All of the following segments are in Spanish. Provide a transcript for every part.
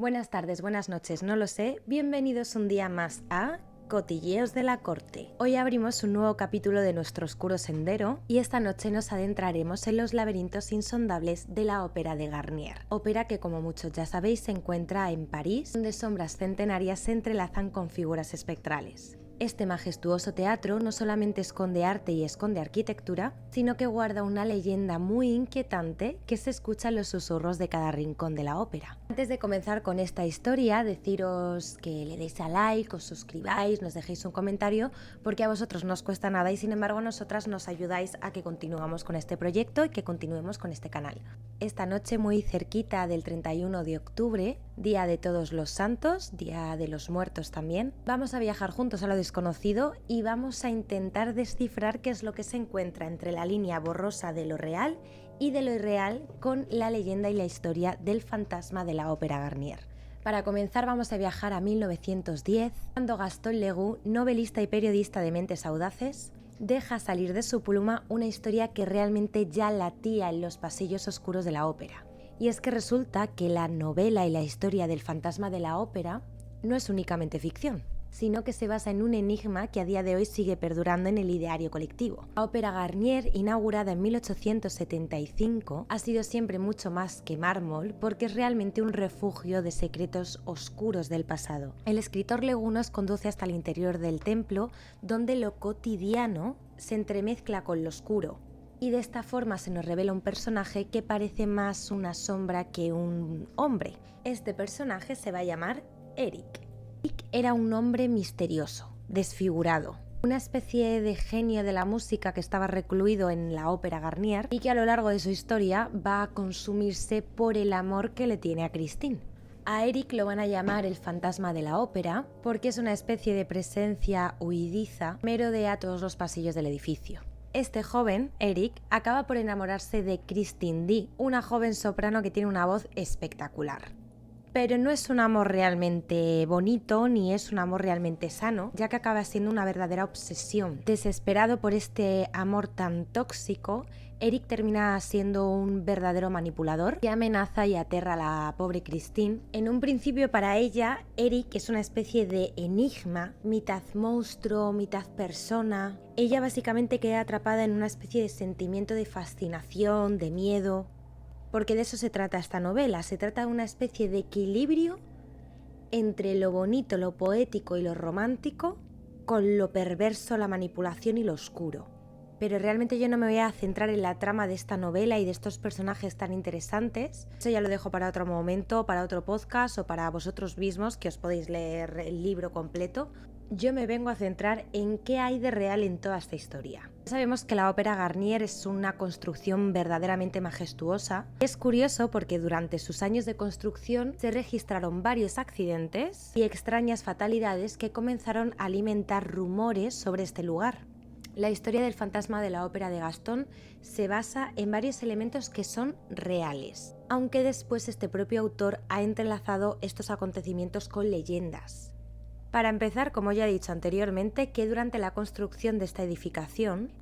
Buenas tardes, buenas noches, no lo sé. Bienvenidos un día más a Cotilleos de la Corte. Hoy abrimos un nuevo capítulo de nuestro oscuro sendero y esta noche nos adentraremos en los laberintos insondables de la Ópera de Garnier. Ópera que, como muchos ya sabéis, se encuentra en París, donde sombras centenarias se entrelazan con figuras espectrales. Este majestuoso teatro no solamente esconde arte y esconde arquitectura, sino que guarda una leyenda muy inquietante que se escucha en los susurros de cada rincón de la ópera. Antes de comenzar con esta historia, deciros que le deis a like, os suscribáis, nos dejéis un comentario, porque a vosotros no os cuesta nada y sin embargo nosotras nos ayudáis a que continuemos con este proyecto y que continuemos con este canal. Esta noche, muy cerquita del 31 de octubre, Día de Todos los Santos, Día de los Muertos también, vamos a viajar juntos a lo desconocido y vamos a intentar descifrar qué es lo que se encuentra entre la línea borrosa de lo real y de lo irreal con la leyenda y la historia del fantasma de la Ópera Garnier. Para comenzar vamos a viajar a 1910, cuando Gaston Leroux, novelista y periodista de mentes audaces, deja salir de su pluma una historia que realmente ya latía en los pasillos oscuros de la ópera. Y es que resulta que la novela y la historia del fantasma de la ópera no es únicamente ficción, sino que se basa en un enigma que a día de hoy sigue perdurando en el ideario colectivo. La Ópera Garnier, inaugurada en 1875, ha sido siempre mucho más que mármol porque es realmente un refugio de secretos oscuros del pasado. El escritor Leroux nos conduce hasta el interior del templo, donde lo cotidiano se entremezcla con lo oscuro. Y de esta forma se nos revela un personaje que parece más una sombra que un hombre. Este personaje se va a llamar Eric. Eric era un hombre misterioso, desfigurado, una especie de genio de la música que estaba recluido en la Ópera Garnier y que a lo largo de su historia va a consumirse por el amor que le tiene a Christine. A Eric lo van a llamar el fantasma de la ópera porque es una especie de presencia huidiza que merodea todos los pasillos del edificio. Este joven, Eric, acaba por enamorarse de Christine D., una joven soprano que tiene una voz espectacular. Pero no es un amor realmente bonito ni es un amor realmente sano, ya que acaba siendo una verdadera obsesión. Desesperado por este amor tan tóxico, Eric termina siendo un verdadero manipulador que amenaza y aterra a la pobre Christine. En un principio, para ella, Eric es una especie de enigma, mitad monstruo, mitad persona. Ella básicamente queda atrapada en una especie de sentimiento de fascinación, de miedo. Porque de eso se trata esta novela, se trata de una especie de equilibrio entre lo bonito, lo poético y lo romántico, con lo perverso, la manipulación y lo oscuro. Pero realmente yo no me voy a centrar en la trama de esta novela y de estos personajes tan interesantes. Eso ya lo dejo para otro momento, para otro podcast o para vosotros mismos, que os podéis leer el libro completo. Yo me vengo a centrar en qué hay de real en toda esta historia. Sabemos que la Ópera Garnier es una construcción verdaderamente majestuosa. Es curioso porque durante sus años de construcción se registraron varios accidentes y extrañas fatalidades que comenzaron a alimentar rumores sobre este lugar. La historia del fantasma de la ópera de Gaston se basa en varios elementos que son reales, aunque después este propio autor ha entrelazado estos acontecimientos con leyendas. Para empezar, como ya he dicho anteriormente, que durante la construcción de esta edificación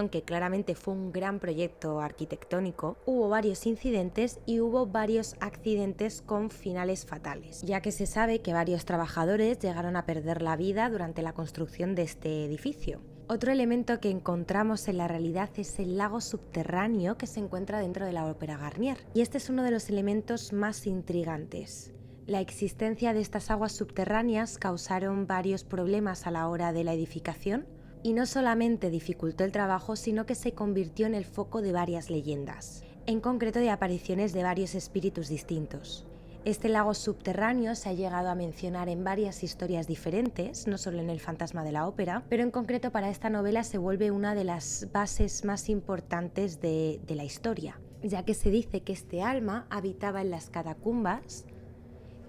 que claramente fue un gran proyecto arquitectónico, hubo varios incidentes y hubo varios accidentes con finales fatales, ya que se sabe que varios trabajadores llegaron a perder la vida durante la construcción de este edificio. Otro elemento que encontramos en la realidad es el lago subterráneo que se encuentra dentro de la Ópera Garnier, y este es uno de los elementos más intrigantes. La existencia de estas aguas subterráneas causaron varios problemas a la hora de la edificación y no solamente dificultó el trabajo, sino que se convirtió en el foco de varias leyendas, en concreto de apariciones de varios espíritus distintos. Este lago subterráneo se ha llegado a mencionar en varias historias diferentes, no solo en El fantasma de la ópera, pero en concreto para esta novela se vuelve una de las bases más importantes de la historia, ya que se dice que este alma habitaba en las catacumbas,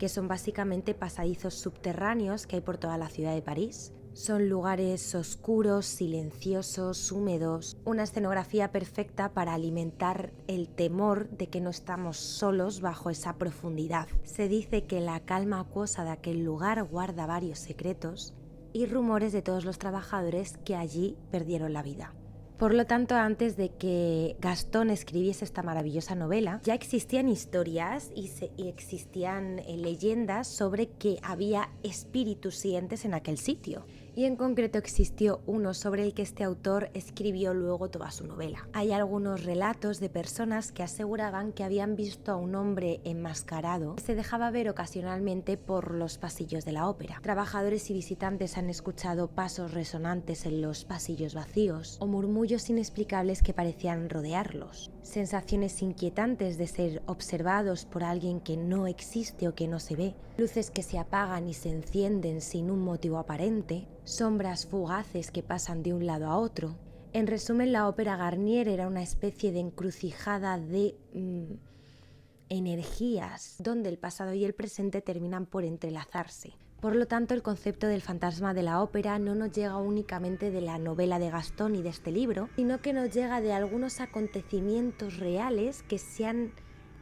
que son básicamente pasadizos subterráneos que hay por toda la ciudad de París. Son lugares oscuros, silenciosos, húmedos, una escenografía perfecta para alimentar el temor de que no estamos solos bajo esa profundidad. Se dice que la calma acuosa de aquel lugar guarda varios secretos y rumores de todos los trabajadores que allí perdieron la vida. Por lo tanto, antes de que Gastón escribiese esta maravillosa novela, ya existían historias y existían leyendas sobre que había espíritus siguientes en aquel sitio. Y en concreto existió uno sobre el que este autor escribió luego toda su novela. Hay algunos relatos de personas que aseguraban que habían visto a un hombre enmascarado que se dejaba ver ocasionalmente por los pasillos de la ópera. Trabajadores y visitantes han escuchado pasos resonantes en los pasillos vacíos o murmullos inexplicables que parecían rodearlos. Sensaciones inquietantes de ser observados por alguien que no existe o que no se ve. Luces que se apagan y se encienden sin un motivo aparente. Sombras fugaces que pasan de un lado a otro. En resumen, la ópera Garnier era una especie de encrucijada de energías, donde el pasado y el presente terminan por entrelazarse. Por lo tanto, el concepto del fantasma de la ópera no nos llega únicamente de la novela de Gastón y de este libro, sino que nos llega de algunos acontecimientos reales que se han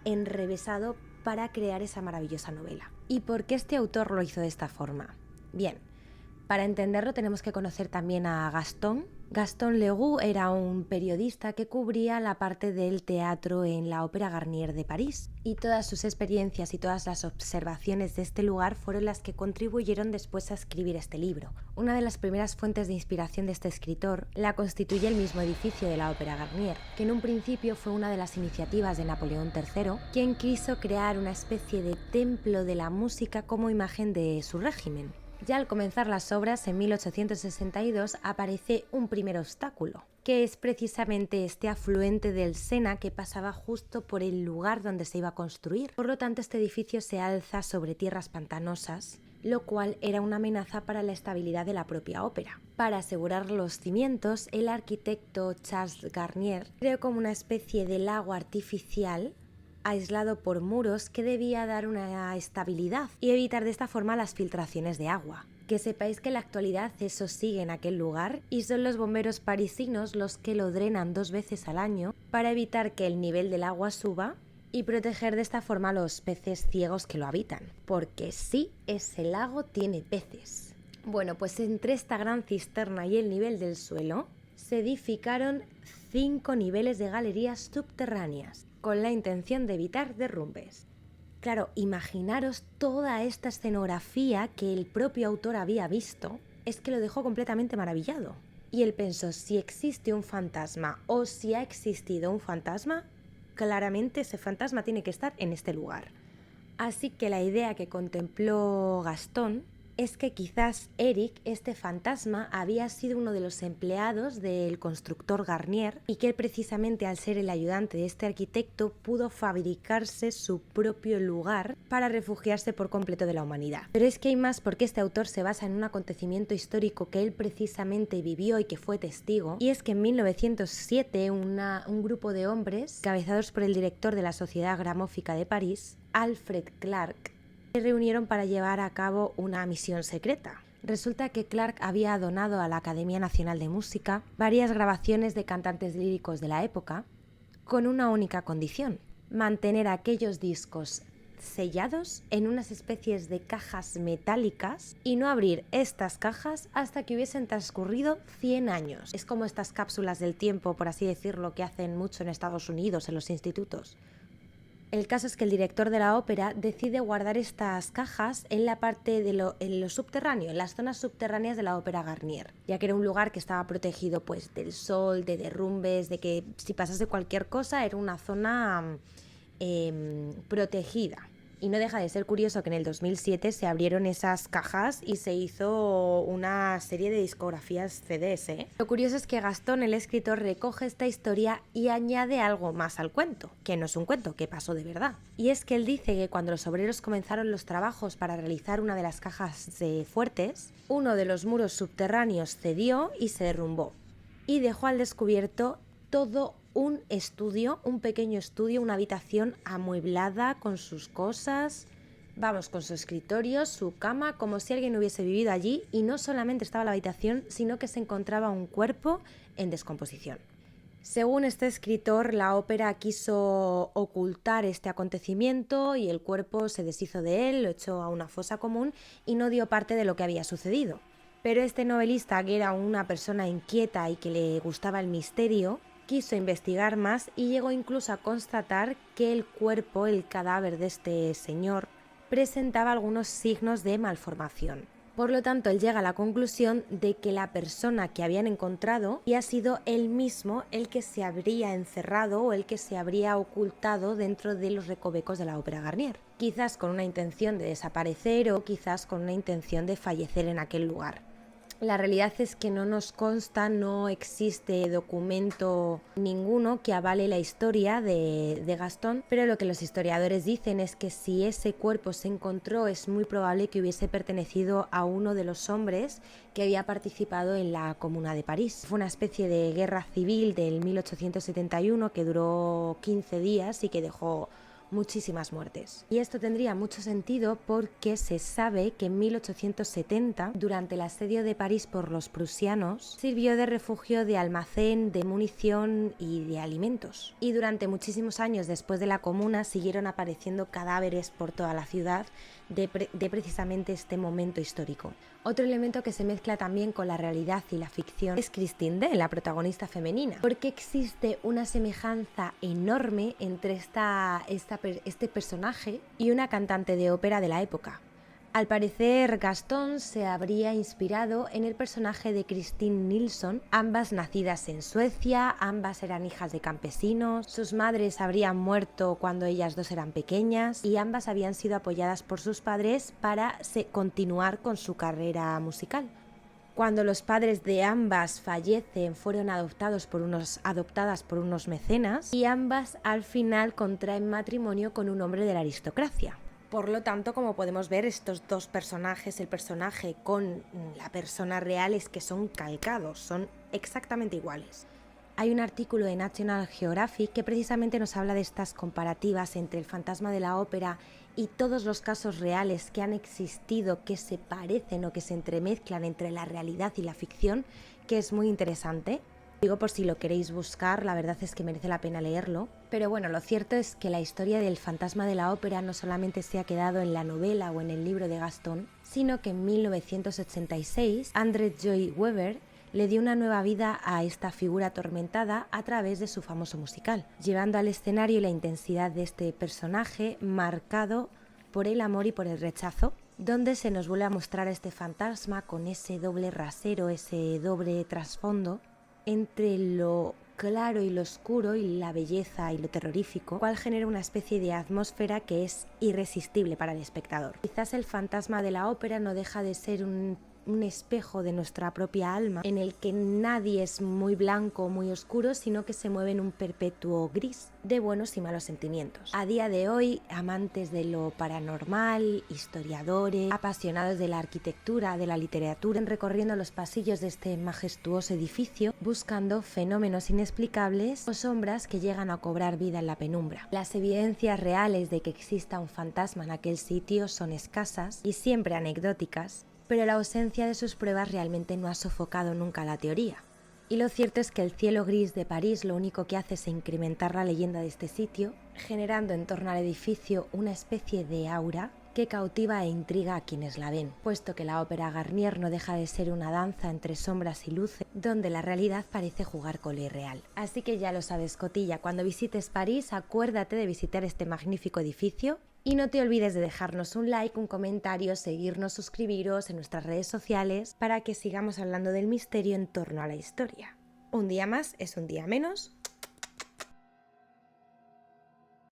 enrevesado para crear esa maravillosa novela. ¿Y por qué este autor lo hizo de esta forma? Bien, para entenderlo tenemos que conocer también a Gastón. Gaston Leroux era un periodista que cubría la parte del teatro en la Ópera Garnier de París, y todas sus experiencias y todas las observaciones de este lugar fueron las que contribuyeron después a escribir este libro. Una de las primeras fuentes de inspiración de este escritor la constituye el mismo edificio de la Ópera Garnier, que en un principio fue una de las iniciativas de Napoleón III, quien quiso crear una especie de templo de la música como imagen de su régimen. Ya al comenzar las obras, en 1862, aparece un primer obstáculo, que es precisamente este afluente del Sena que pasaba justo por el lugar donde se iba a construir. Por lo tanto, este edificio se alza sobre tierras pantanosas, lo cual era una amenaza para la estabilidad de la propia ópera. Para asegurar los cimientos, el arquitecto Charles Garnier creó como una especie de lago artificial aislado por muros que debía dar una estabilidad y evitar de esta forma las filtraciones de agua. Que sepáis que en la actualidad eso sigue en aquel lugar y son los bomberos parisinos los que lo drenan 2 veces al año para evitar que el nivel del agua suba y proteger de esta forma a los peces ciegos que lo habitan. Porque sí, ese lago tiene peces. Bueno, pues entre esta gran cisterna y el nivel del suelo se edificaron 5 niveles de galerías subterráneas, con la intención de evitar derrumbes. Claro, imaginaros toda esta escenografía que el propio autor había visto, es que lo dejó completamente maravillado. Y él pensó, si existe un fantasma o si ha existido un fantasma, claramente ese fantasma tiene que estar en este lugar. Así que la idea que contempló Gastón es que quizás Eric, este fantasma, había sido uno de los empleados del constructor Garnier y que él, precisamente al ser el ayudante de este arquitecto, pudo fabricarse su propio lugar para refugiarse por completo de la humanidad. Pero es que hay más, porque este autor se basa en un acontecimiento histórico que él precisamente vivió y que fue testigo, y es que en 1907 un grupo de hombres, encabezados por el director de la Sociedad Gramófica de París, Alfred Clark, se reunieron para llevar a cabo una misión secreta. Resulta que Clark había donado a la Academia Nacional de Música varias grabaciones de cantantes líricos de la época, con una única condición: mantener aquellos discos sellados en unas especies de cajas metálicas y no abrir estas cajas hasta que hubiesen transcurrido 100 años. Es como estas cápsulas del tiempo, por así decirlo, que hacen mucho en Estados Unidos en los institutos. El caso es que el director de la ópera decide guardar estas cajas en la parte de lo subterráneo, en las zonas subterráneas de la Ópera Garnier, ya que era un lugar que estaba protegido pues del sol, de derrumbes, de que si pasase cualquier cosa era una zona protegida. Y no deja de ser curioso que en el 2007 se abrieron esas cajas y se hizo una serie de discografías CDs, ¿eh? Lo curioso es que Gastón, el escritor, recoge esta historia y añade algo más al cuento, que no es un cuento, que pasó de verdad. Y es que él dice que cuando los obreros comenzaron los trabajos para realizar una de las cajas fuertes, uno de los muros subterráneos cedió y se derrumbó, y dejó al descubierto todo un estudio, un pequeño estudio, una habitación amueblada con sus cosas, con su escritorio, su cama, como si alguien hubiese vivido allí, y no solamente estaba la habitación, sino que se encontraba un cuerpo en descomposición. Según este escritor, la ópera quiso ocultar este acontecimiento y el cuerpo se deshizo de él, lo echó a una fosa común y no dio parte de lo que había sucedido. Pero este novelista, que era una persona inquieta y que le gustaba el misterio, quiso investigar más y llegó incluso a constatar que el cuerpo, el cadáver de este señor, presentaba algunos signos de malformación. Por lo tanto, él llega a la conclusión de que la persona que habían encontrado había sido él mismo el que se habría encerrado o el que se habría ocultado dentro de los recovecos de la Ópera Garnier. Quizás con una intención de desaparecer o quizás con una intención de fallecer en aquel lugar. La realidad es que no nos consta, no existe documento ninguno que avale la historia de Gastón, pero lo que los historiadores dicen es que si ese cuerpo se encontró es muy probable que hubiese pertenecido a uno de los hombres que había participado en la Comuna de París. Fue una especie de guerra civil del 1871 que duró 15 días y que dejó muchísimas muertes. Y esto tendría mucho sentido porque se sabe que en 1870, durante el asedio de París por los prusianos, sirvió de refugio de almacén, de munición y de alimentos. Y durante muchísimos años después de la Comuna siguieron apareciendo cadáveres por toda la ciudad de precisamente este momento histórico. Otro elemento que se mezcla también con la realidad y la ficción es Christine Dee, la protagonista femenina, porque existe una semejanza enorme entre este personaje y una cantante de ópera de la época. Al parecer, Gastón se habría inspirado en el personaje de Christine Nilsson, ambas nacidas en Suecia, ambas eran hijas de campesinos, sus madres habrían muerto cuando ellas dos eran pequeñas y ambas habían sido apoyadas por sus padres para continuar con su carrera musical. Cuando los padres de ambas fallecen, fueron adoptadas por unos mecenas y ambas al final contraen matrimonio con un hombre de la aristocracia. Por lo tanto, como podemos ver, estos dos personajes, el personaje con la persona real, es que son calcados, son exactamente iguales. Hay un artículo de National Geographic que precisamente nos habla de estas comparativas entre el fantasma de la ópera y todos los casos reales que han existido, que se parecen o que se entremezclan entre la realidad y la ficción, que es muy interesante. Digo, por si lo queréis buscar, la verdad es que merece la pena leerlo. Pero bueno, lo cierto es que la historia del fantasma de la ópera no solamente se ha quedado en la novela o en el libro de Gastón, sino que en 1986 André Lloyd Webber le dio una nueva vida a esta figura atormentada a través de su famoso musical, llevando al escenario la intensidad de este personaje marcado por el amor y por el rechazo, donde se nos vuelve a mostrar a este fantasma con ese doble rasero, ese doble trasfondo entre lo claro y lo oscuro y la belleza y lo terrorífico, cual genera una especie de atmósfera que es irresistible para el espectador. Quizás el fantasma de la ópera no deja de ser un espejo de nuestra propia alma, en el que nadie es muy blanco o muy oscuro, sino que se mueve en un perpetuo gris de buenos y malos sentimientos. A día de hoy, amantes de lo paranormal, historiadores, apasionados de la arquitectura, de la literatura, recorriendo los pasillos de este majestuoso edificio, buscando fenómenos inexplicables o sombras que llegan a cobrar vida en la penumbra. Las evidencias reales de que exista un fantasma en aquel sitio son escasas y siempre anecdóticas, pero la ausencia de sus pruebas realmente no ha sofocado nunca la teoría. Y lo cierto es que el cielo gris de París lo único que hace es incrementar la leyenda de este sitio, generando en torno al edificio una especie de aura que cautiva e intriga a quienes la ven, puesto que la ópera Garnier no deja de ser una danza entre sombras y luces, donde la realidad parece jugar con lo irreal. Así que ya lo sabes, Cotilla, cuando visites París, acuérdate de visitar este magnífico edificio. Y no te olvides de dejarnos un like, un comentario, seguirnos, suscribiros en nuestras redes sociales para que sigamos hablando del misterio en torno a la historia. Un día más es un día menos.